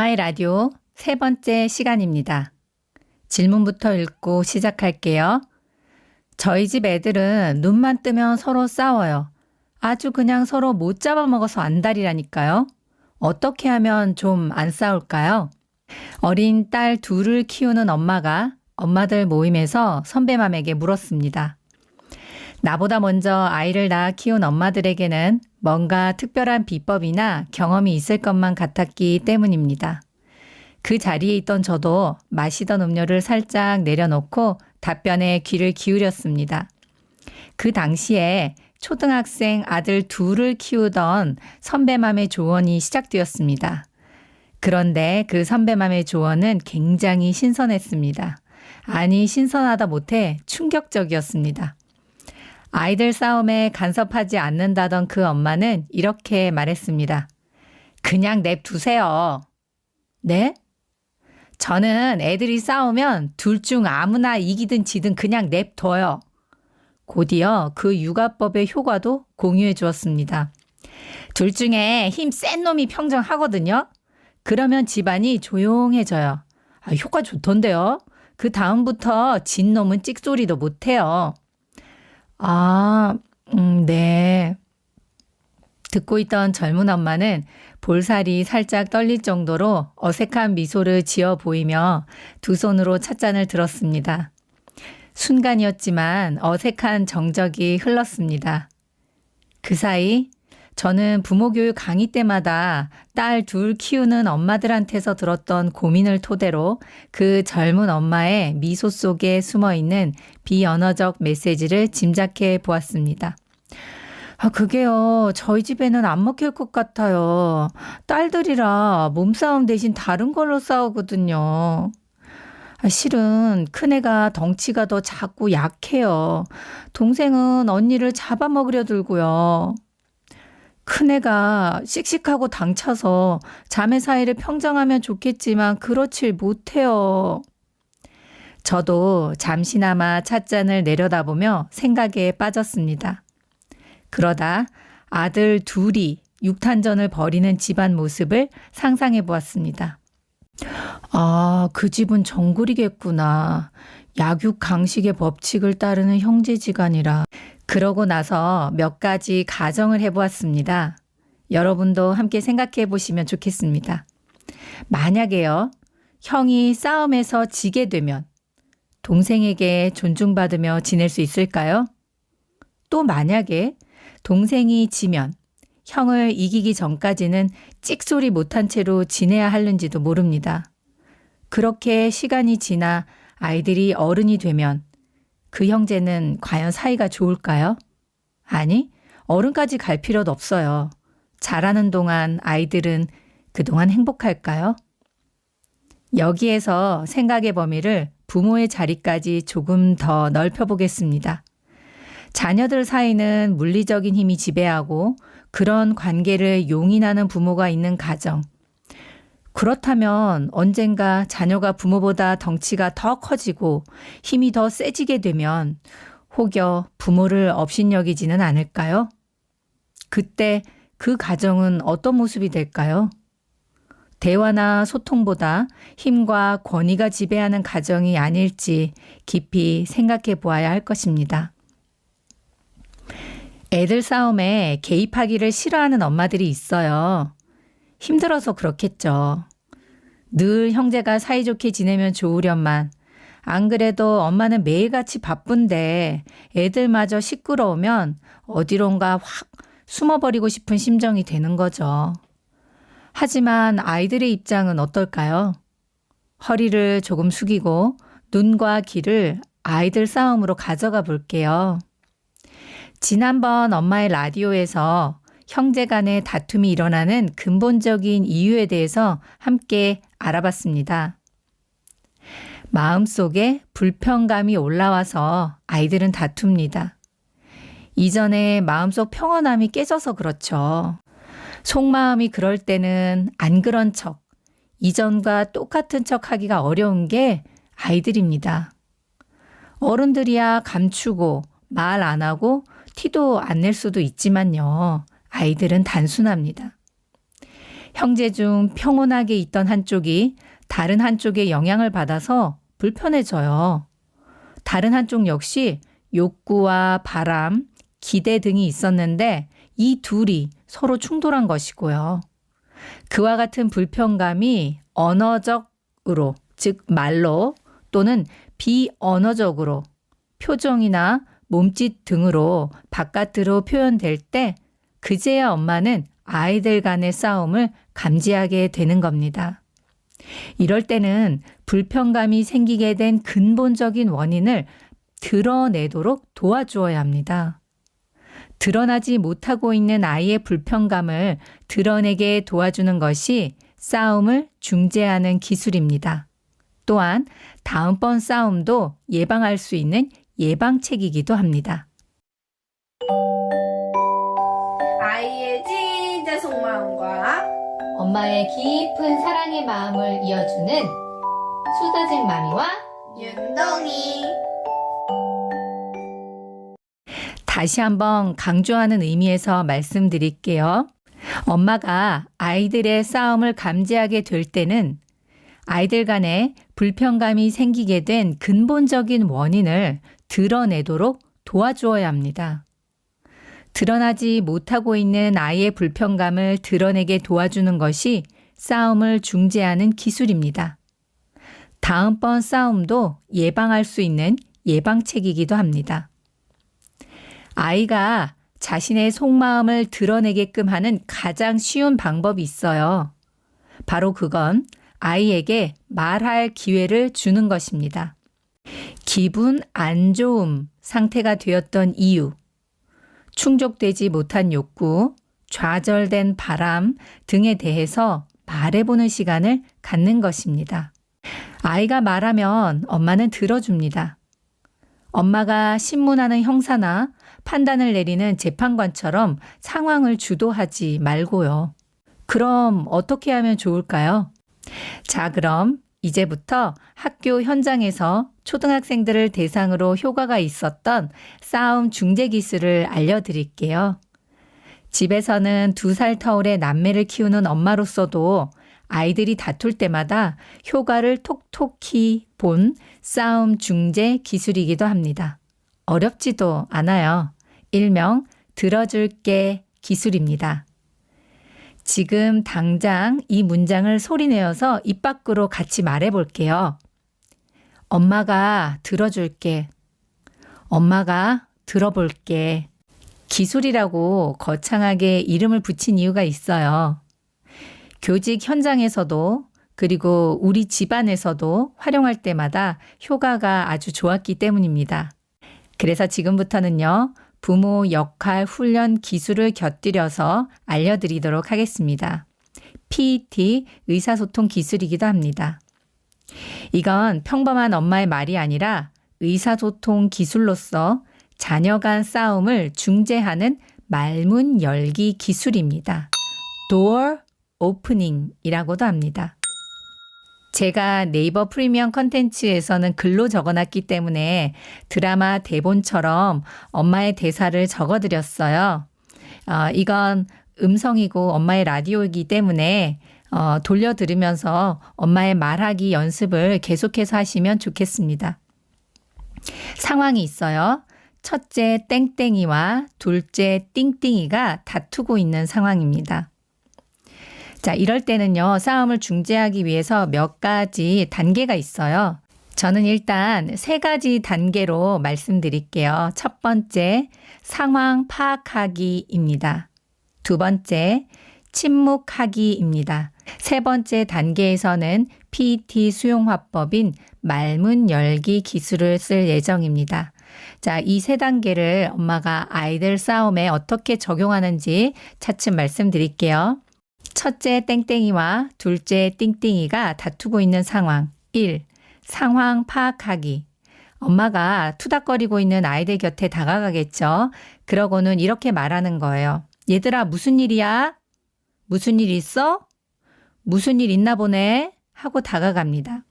엄마의 라디오 세 번째 시간입니다. 질문부터 읽고 시작할게요. 저희 집 애들은 눈만 뜨면 서로 싸워요. 아주 그냥 서로 못 잡아먹어서 안달이라니까요. 어떻게 하면 좀 안 싸울까요? 어린 딸 둘을 키우는 엄마가 엄마들 모임에서 선배맘에게 물었습니다. 나보다 먼저 아이를 낳아 키운 엄마들에게는 뭔가 특별한 비법이나 경험이 있을 것만 같았기 때문입니다. 그 자리에 있던 저도 마시던 음료를 살짝 내려놓고 답변에 귀를 기울였습니다. 그 당시에 초등학생 아들 둘을 키우던 선배맘의 조언이 시작되었습니다. 그런데 그 선배맘의 조언은 굉장히 신선했습니다. 아니, 신선하다 못해 충격적이었습니다. 아이들 싸움에 간섭하지 않는다던 그 엄마는 이렇게 말했습니다. 그냥 냅두세요. 네? 저는 애들이 싸우면 둘 중 아무나 이기든 지든 그냥 냅둬요. 곧이어 그 육아법의 효과도 공유해 주었습니다. 둘 중에 힘 센 놈이 평정하거든요. 그러면 집안이 조용해져요. 효과 좋던데요. 그 다음부터 진 놈은 찍소리도 못해요. 네. 듣고 있던 젊은 엄마는 볼살이 살짝 떨릴 정도로 어색한 미소를 지어 보이며 두 손으로 찻잔을 들었습니다. 순간이었지만 어색한 정적이 흘렀습니다. 그 사이 저는 부모 교육 강의 때마다 딸 둘 키우는 엄마들한테서 들었던 고민을 토대로 그 젊은 엄마의 미소 속에 숨어있는 비언어적 메시지를 짐작해 보았습니다. 그게요. 저희 집에는 안 먹힐 것 같아요. 딸들이라 몸싸움 대신 다른 걸로 싸우거든요. 실은 큰애가 덩치가 더 작고 약해요. 동생은 언니를 잡아먹으려 들고요. 큰애가 씩씩하고 당차서 자매 사이를 평정하면 좋겠지만 그렇질 못해요. 저도 잠시나마 찻잔을 내려다보며 생각에 빠졌습니다. 그러다 아들 둘이 육탄전을 벌이는 집안 모습을 상상해 보았습니다. 그 집은 정글이겠구나. 약육 강식의 법칙을 따르는 형제지간이라. 그러고 나서 몇 가지 가정을 해보았습니다. 여러분도 함께 생각해 보시면 좋겠습니다. 만약에요, 형이 싸움에서 지게 되면 동생에게 존중받으며 지낼 수 있을까요? 또 만약에 동생이 지면 형을 이기기 전까지는 찍소리 못한 채로 지내야 하는지도 모릅니다. 그렇게 시간이 지나 아이들이 어른이 되면 그 형제는 과연 사이가 좋을까요? 아니, 어른까지 갈 필요도 없어요. 자라는 동안 아이들은 그동안 행복할까요? 여기에서 생각의 범위를 부모의 자리까지 조금 더 넓혀보겠습니다. 자녀들 사이는 물리적인 힘이 지배하고 그런 관계를 용인하는 부모가 있는 가정. 그렇다면 언젠가 자녀가 부모보다 덩치가 더 커지고 힘이 더 세지게 되면 혹여 부모를 업신여기지는 않을까요? 그때 그 가정은 어떤 모습이 될까요? 대화나 소통보다 힘과 권위가 지배하는 가정이 아닐지 깊이 생각해 보아야 할 것입니다. 애들 싸움에 개입하기를 싫어하는 엄마들이 있어요. 힘들어서 그렇겠죠. 늘 형제가 사이좋게 지내면 좋으련만 안 그래도 엄마는 매일같이 바쁜데 애들마저 시끄러우면 어디론가 확 숨어버리고 싶은 심정이 되는 거죠. 하지만 아이들의 입장은 어떨까요? 허리를 조금 숙이고 눈과 귀를 아이들 싸움으로 가져가 볼게요. 지난번 엄마의 라디오에서 형제 간의 다툼이 일어나는 근본적인 이유에 대해서 함께 알아봤습니다. 마음속에 불편감이 올라와서 아이들은 다툽니다. 이전에 마음속 평온함이 깨져서 그렇죠. 속마음이 그럴 때는 안 그런 척, 이전과 똑같은 척 하기가 어려운 게 아이들입니다. 어른들이야 감추고 말 안 하고 티도 안 낼 수도 있지만요. 아이들은 단순합니다. 형제 중 평온하게 있던 한쪽이 다른 한쪽의 영향을 받아서 불편해져요. 다른 한쪽 역시 욕구와 바람, 기대 등이 있었는데 이 둘이 서로 충돌한 것이고요. 그와 같은 불편감이 언어적으로, 즉 말로 또는 비언어적으로 표정이나 몸짓 등으로 바깥으로 표현될 때 그제야 엄마는 아이들 간의 싸움을 감지하게 되는 겁니다. 이럴 때는 불편감이 생기게 된 근본적인 원인을 드러내도록 도와주어야 합니다. 드러나지 못하고 있는 아이의 불편감을 드러내게 도와주는 것이 싸움을 중재하는 기술입니다. 또한 다음번 싸움도 예방할 수 있는 예방책이기도 합니다. 아이의 진짜 속마음과 엄마의 깊은 사랑의 마음을 이어주는 수다쟁 마미와 윤동이 다시 한번 강조하는 의미에서 말씀드릴게요. 엄마가 아이들의 싸움을 감지하게 될 때는 아이들 간에 불편감이 생기게 된 근본적인 원인을 드러내도록 도와주어야 합니다. 드러나지 못하고 있는 아이의 불편감을 드러내게 도와주는 것이 싸움을 중재하는 기술입니다. 다음번 싸움도 예방할 수 있는 예방책이기도 합니다. 아이가 자신의 속마음을 드러내게끔 하는 가장 쉬운 방법이 있어요. 바로 그건 아이에게 말할 기회를 주는 것입니다. 기분 안 좋음 상태가 되었던 이유, 충족되지 못한 욕구, 좌절된 바람 등에 대해서 말해보는 시간을 갖는 것입니다. 아이가 말하면 엄마는 들어줍니다. 엄마가 신문하는 형사나 판단을 내리는 재판관처럼 상황을 주도하지 말고요. 그럼 어떻게 하면 좋을까요? 자, 그럼 이제부터 학교 현장에서 초등학생들을 대상으로 효과가 있었던 싸움 중재 기술을 알려드릴게요. 집에서는 2살 터울의 남매를 키우는 엄마로서도 아이들이 다툴 때마다 효과를 톡톡히 본 싸움 중재 기술이기도 합니다. 어렵지도 않아요. 일명 들어줄게 기술입니다. 지금 당장 이 문장을 소리내어서 입 밖으로 같이 말해볼게요. 엄마가 들어줄게. 엄마가 들어볼게. 기술이라고 거창하게 이름을 붙인 이유가 있어요. 교직 현장에서도 그리고 우리 집안에서도 활용할 때마다 효과가 아주 좋았기 때문입니다. 그래서 지금부터는요, 부모 역할 훈련 기술을 곁들여서 알려드리도록 하겠습니다. PET, 의사소통 기술이기도 합니다. 이건 평범한 엄마의 말이 아니라 의사소통 기술로서 자녀 간 싸움을 중재하는 말문 열기 기술입니다. Door Opening이라고도 합니다. 제가 네이버 프리미엄 컨텐츠에서는 글로 적어놨기 때문에 드라마 대본처럼 엄마의 대사를 적어드렸어요. 이건 음성이고 엄마의 라디오이기 때문에 돌려 들으면서 엄마의 말하기 연습을 계속해서 하시면 좋겠습니다. 상황이 있어요. 첫째 땡땡이와 둘째 띵띵이가 다투고 있는 상황입니다. 자, 이럴 때는요, 싸움을 중재하기 위해서 몇 가지 단계가 있어요. 저는 일단 3가지 단계로 말씀드릴게요. 첫 번째, 상황 파악하기입니다. 두 번째, 침묵하기입니다. 세 번째 단계에서는 PET 수용화법인 말문 열기 기술을 쓸 예정입니다. 자, 이 3단계를 엄마가 아이들 싸움에 어떻게 적용하는지 차츰 말씀드릴게요. 첫째 땡땡이와 둘째 띵띵이가 다투고 있는 상황. 1. 상황 파악하기. 엄마가 투닥거리고 있는 아이들 곁에 다가가겠죠. 그러고는 이렇게 말하는 거예요. 얘들아, 무슨 일이야? 무슨 일 있어? 무슨 일 있나 보네? 하고 다가갑니다.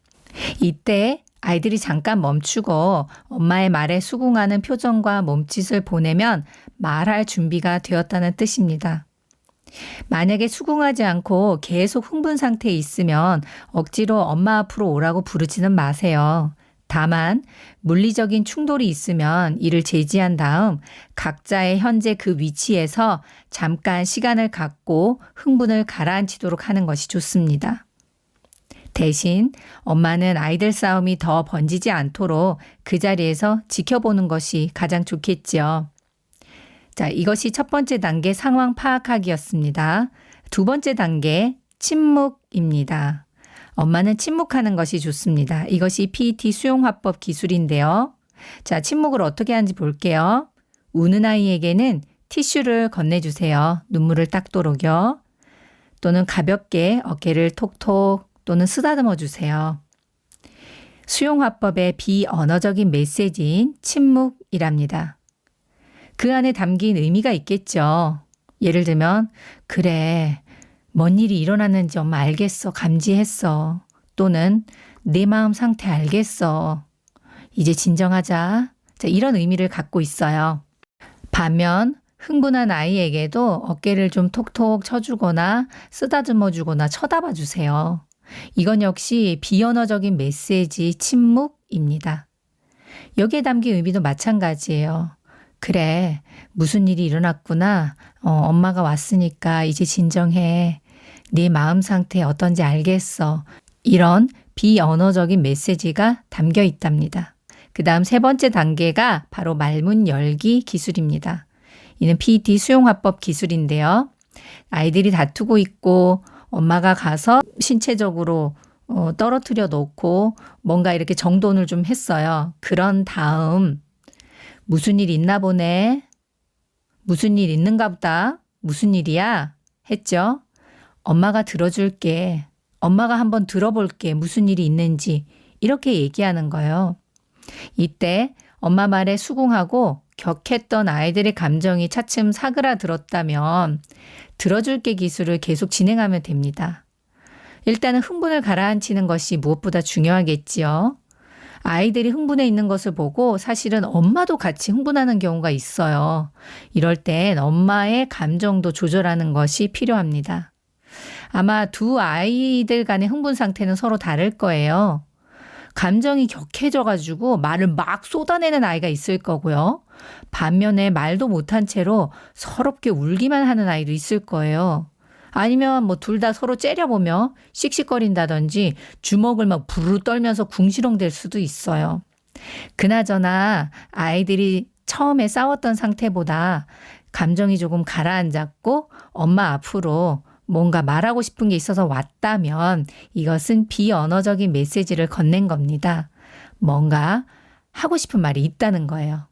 이때 아이들이 잠깐 멈추고 엄마의 말에 수긍하는 표정과 몸짓을 보내면 말할 준비가 되었다는 뜻입니다. 만약에 수긍하지 않고 계속 흥분 상태에 있으면 억지로 엄마 앞으로 오라고 부르지는 마세요. 다만 물리적인 충돌이 있으면 이를 제지한 다음 각자의 현재 그 위치에서 잠깐 시간을 갖고 흥분을 가라앉히도록 하는 것이 좋습니다. 대신 엄마는 아이들 싸움이 더 번지지 않도록 그 자리에서 지켜보는 것이 가장 좋겠죠. 자, 이것이 첫 번째 단계 상황 파악하기였습니다. 두 번째 단계 침묵입니다. 엄마는 침묵하는 것이 좋습니다. 이것이 PET 수용화법 기술인데요. 자, 침묵을 어떻게 하는지 볼게요. 우는 아이에게는 티슈를 건네주세요. 눈물을 닦도록요. 또는 가볍게 어깨를 톡톡 또는 쓰다듬어 주세요. 수용화법의 비언어적인 메시지인 침묵이랍니다. 그 안에 담긴 의미가 있겠죠. 예를 들면 그래, 뭔 일이 일어났는지 엄마 알겠어. 감지했어. 또는 내 마음 상태 알겠어. 이제 진정하자. 자, 이런 의미를 갖고 있어요. 반면 흥분한 아이에게도 어깨를 좀 톡톡 쳐주거나 쓰다듬어 주거나 쳐다봐 주세요. 이건 역시 비언어적인 메시지 침묵입니다. 여기에 담긴 의미도 마찬가지예요. 그래, 무슨 일이 일어났구나. 엄마가 왔으니까 이제 진정해. 네 마음 상태 어떤지 알겠어. 이런 비언어적인 메시지가 담겨 있답니다. 그 다음 세 번째 단계가 바로 말문 열기 기술입니다. 이는 PET 수용화법 기술인데요. 아이들이 다투고 있고 엄마가 가서 신체적으로 떨어뜨려 놓고 뭔가 이렇게 정돈을 좀 했어요. 그런 다음 무슨 일 있나 보네. 무슨 일 있는가 보다. 무슨 일이야? 했죠. 엄마가 들어줄게. 엄마가 한번 들어볼게. 무슨 일이 있는지. 이렇게 얘기하는 거예요. 이때 엄마 말에 수긍하고 격했던 아이들의 감정이 차츰 사그라들었다면 들어줄게 기술을 계속 진행하면 됩니다. 일단은 흥분을 가라앉히는 것이 무엇보다 중요하겠지요. 아이들이 흥분해 있는 것을 보고 사실은 엄마도 같이 흥분하는 경우가 있어요. 이럴 땐 엄마의 감정도 조절하는 것이 필요합니다. 아마 두 아이들 간의 흥분 상태는 서로 다를 거예요. 감정이 격해져가지고 말을 막 쏟아내는 아이가 있을 거고요. 반면에 말도 못한 채로 서럽게 울기만 하는 아이도 있을 거예요. 아니면 뭐 둘 다 서로 째려보며 씩씩거린다든지 주먹을 막 부르르 떨면서 궁시렁댈 수도 있어요. 그나저나 아이들이 처음에 싸웠던 상태보다 감정이 조금 가라앉았고 엄마 앞으로 뭔가 말하고 싶은 게 있어서 왔다면 이것은 비언어적인 메시지를 건넨 겁니다. 뭔가 하고 싶은 말이 있다는 거예요.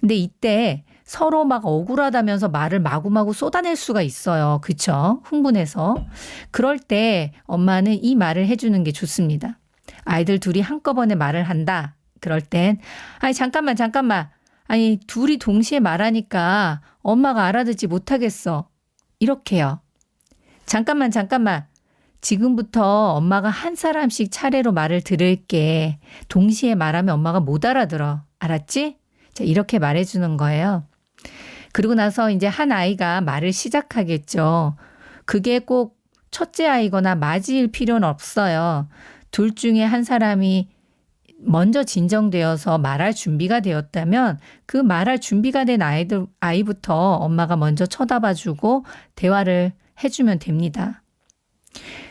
근데 이때 서로 막 억울하다면서 말을 마구마구 쏟아낼 수가 있어요. 그쵸? 흥분해서. 그럴 때 엄마는 이 말을 해주는 게 좋습니다. 아이들 둘이 한꺼번에 말을 한다. 그럴 땐 아니 잠깐만. 아니 둘이 동시에 말하니까 엄마가 알아듣지 못하겠어. 이렇게요. 잠깐만. 지금부터 엄마가 한 사람씩 차례로 말을 들을게. 동시에 말하면 엄마가 못 알아들어. 알았지? 자, 이렇게 말해주는 거예요. 그리고 나서 이제 한 아이가 말을 시작하겠죠. 그게 꼭 첫째 아이거나 맞이일 필요는 없어요. 둘 중에 한 사람이 먼저 진정되어서 말할 준비가 되었다면 그 말할 준비가 된 아이부터 엄마가 먼저 쳐다봐주고 대화를 해주면 됩니다.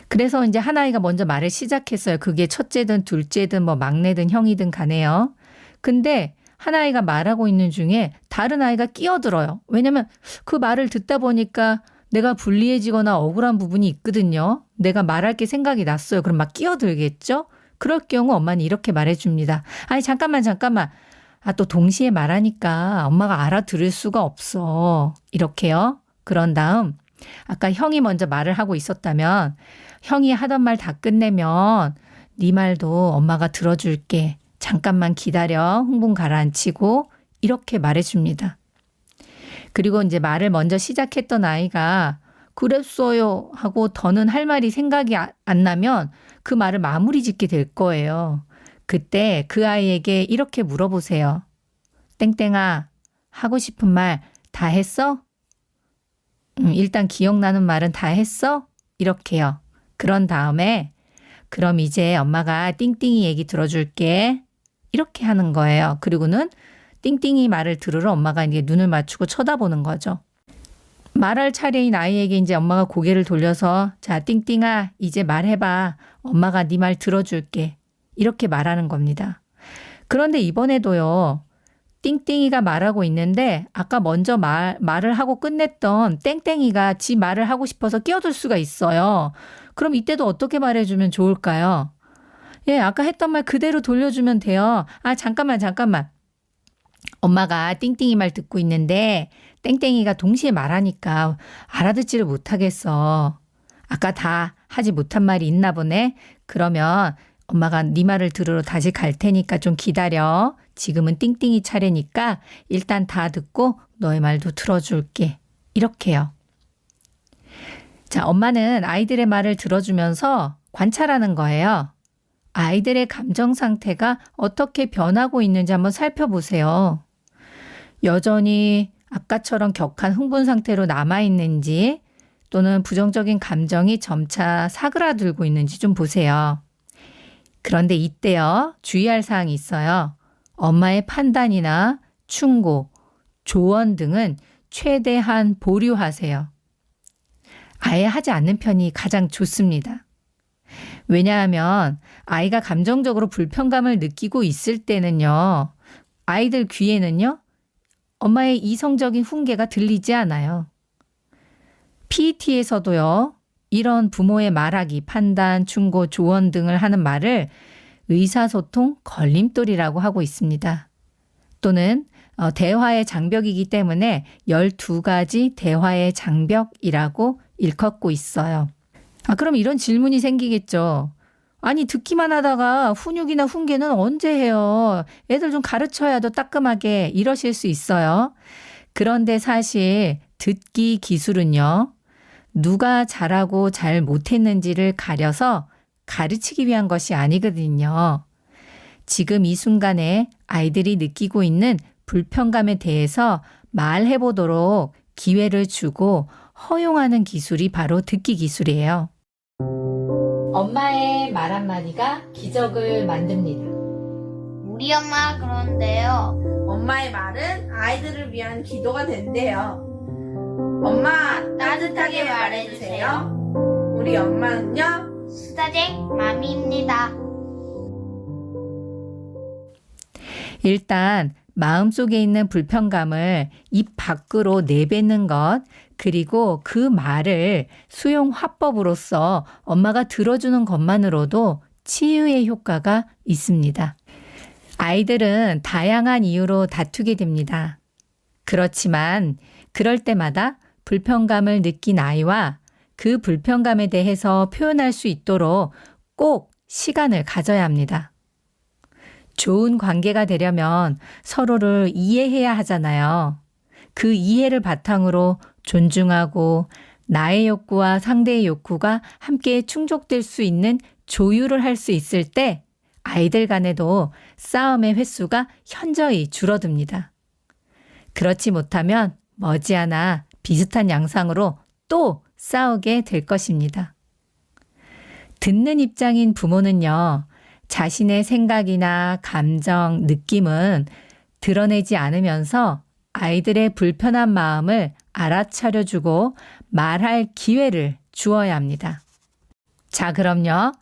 그래서 이제 한 아이가 먼저 말을 시작했어요. 그게 첫째든 둘째든 뭐 막내든 형이든 간에요. 근데 한 아이가 말하고 있는 중에 다른 아이가 끼어들어요. 왜냐면 그 말을 듣다 보니까 내가 불리해지거나 억울한 부분이 있거든요. 내가 말할 게 생각이 났어요. 그럼 막 끼어들겠죠? 그럴 경우 엄마는 이렇게 말해줍니다. 아니 잠깐만. 또 동시에 말하니까 엄마가 알아들을 수가 없어. 이렇게요. 그런 다음 아까 형이 먼저 말을 하고 있었다면 형이 하던 말 다 끝내면 네 말도 엄마가 들어줄게. 잠깐만 기다려. 흥분 가라앉히고 이렇게 말해줍니다. 그리고 이제 말을 먼저 시작했던 아이가 그랬어요 하고 더는 할 말이 생각이 안 나면 그 말을 마무리 짓게 될 거예요. 그때 그 아이에게 이렇게 물어보세요. 땡땡아, 하고 싶은 말 다 했어? 일단 기억나는 말은 다 했어? 이렇게요. 그런 다음에 그럼 이제 엄마가 띵띵이 얘기 들어줄게. 이렇게 하는 거예요. 그리고는 띵띵이 말을 들으러 엄마가 이제 눈을 맞추고 쳐다보는 거죠. 말할 차례인 아이에게 이제 엄마가 고개를 돌려서 자, 띵띵아, 이제 말해봐. 엄마가 네 말 들어줄게. 이렇게 말하는 겁니다. 그런데 이번에도요. 띵띵이가 말하고 있는데 아까 먼저 말을 하고 끝냈던 땡땡이가 지 말을 하고 싶어서 끼어들 수가 있어요. 그럼 이때도 어떻게 말해주면 좋을까요? 예, 아까 했던 말 그대로 돌려주면 돼요. 아, 잠깐만. 엄마가 띵띵이 말 듣고 있는데 땡땡이가 동시에 말하니까 알아듣지를 못하겠어. 아까 다 하지 못한 말이 있나 보네. 그러면 엄마가 네 말을 들으러 다시 갈 테니까 좀 기다려. 지금은 띵띵이 차례니까 일단 다 듣고 너의 말도 들어줄게. 이렇게요. 자, 엄마는 아이들의 말을 들어주면서 관찰하는 거예요. 아이들의 감정 상태가 어떻게 변하고 있는지 한번 살펴보세요. 여전히 아까처럼 격한 흥분 상태로 남아있는지 또는 부정적인 감정이 점차 사그라들고 있는지 좀 보세요. 그런데 이때요, 주의할 사항이 있어요. 엄마의 판단이나 충고, 조언 등은 최대한 보류하세요. 아예 하지 않는 편이 가장 좋습니다. 왜냐하면 아이가 감정적으로 불편감을 느끼고 있을 때는요, 아이들 귀에는요, 엄마의 이성적인 훈계가 들리지 않아요. PET에서도요, 이런 부모의 말하기, 판단, 충고, 조언 등을 하는 말을 의사소통 걸림돌이라고 하고 있습니다. 또는 대화의 장벽이기 때문에 12가지 대화의 장벽이라고 일컫고 있어요. 그럼 이런 질문이 생기겠죠. 아니, 듣기만 하다가 훈육이나 훈계는 언제 해요? 애들 좀 가르쳐야도 따끔하게 이러실 수 있어요. 그런데 사실 듣기 기술은요, 누가 잘하고 잘 못했는지를 가려서 가르치기 위한 것이 아니거든요. 지금 이 순간에 아이들이 느끼고 있는 불편감에 대해서 말해보도록 기회를 주고 허용하는 기술이 바로 듣기 기술이에요. 엄마의 말 한마디가 기적을 만듭니다. 우리 엄마 그런데요. 엄마의 말은 아이들을 위한 기도가 된대요. 엄마 따뜻하게 말해주세요. 우리 엄마는요. 수다쟁 마미입니다. 일단 마음속에 있는 불편감을 입 밖으로 내뱉는 것, 그리고 그 말을 수용 화법으로서 엄마가 들어주는 것만으로도 치유의 효과가 있습니다. 아이들은 다양한 이유로 다투게 됩니다. 그렇지만 그럴 때마다 불편감을 느낀 아이와 그 불편감에 대해서 표현할 수 있도록 꼭 시간을 가져야 합니다. 좋은 관계가 되려면 서로를 이해해야 하잖아요. 그 이해를 바탕으로 존중하고 나의 욕구와 상대의 욕구가 함께 충족될 수 있는 조율을 할 수 있을 때 아이들 간에도 싸움의 횟수가 현저히 줄어듭니다. 그렇지 못하면 머지않아 비슷한 양상으로 또 싸우게 될 것입니다. 듣는 입장인 부모는요, 자신의 생각이나 감정, 느낌은 드러내지 않으면서 아이들의 불편한 마음을 알아차려주고 말할 기회를 주어야 합니다. 자, 그럼요.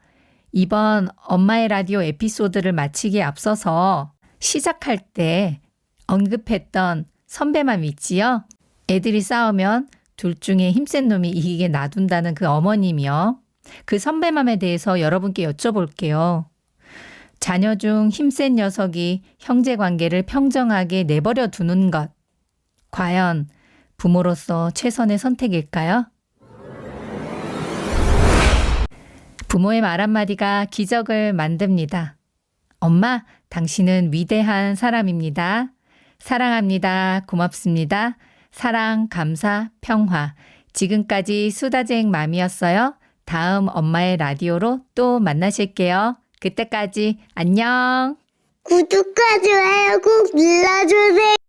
이번 엄마의 라디오 에피소드를 마치기에 앞서서 시작할 때 언급했던 선배맘 있지요? 애들이 싸우면 둘 중에 힘센 놈이 이기게 놔둔다는 그 어머님이요. 그 선배맘에 대해서 여러분께 여쭤볼게요. 자녀 중 힘센 녀석이 형제 관계를 평정하게 내버려 두는 것, 과연 부모로서 최선의 선택일까요? 부모의 말 한마디가 기적을 만듭니다. 엄마, 당신은 위대한 사람입니다. 사랑합니다. 고맙습니다. 사랑, 감사, 평화. 지금까지 수다쟁 맘이었어요. 다음 엄마의 라디오로 또 만나실게요. 그때까지 안녕. 구독과 좋아요 꼭 눌러주세요.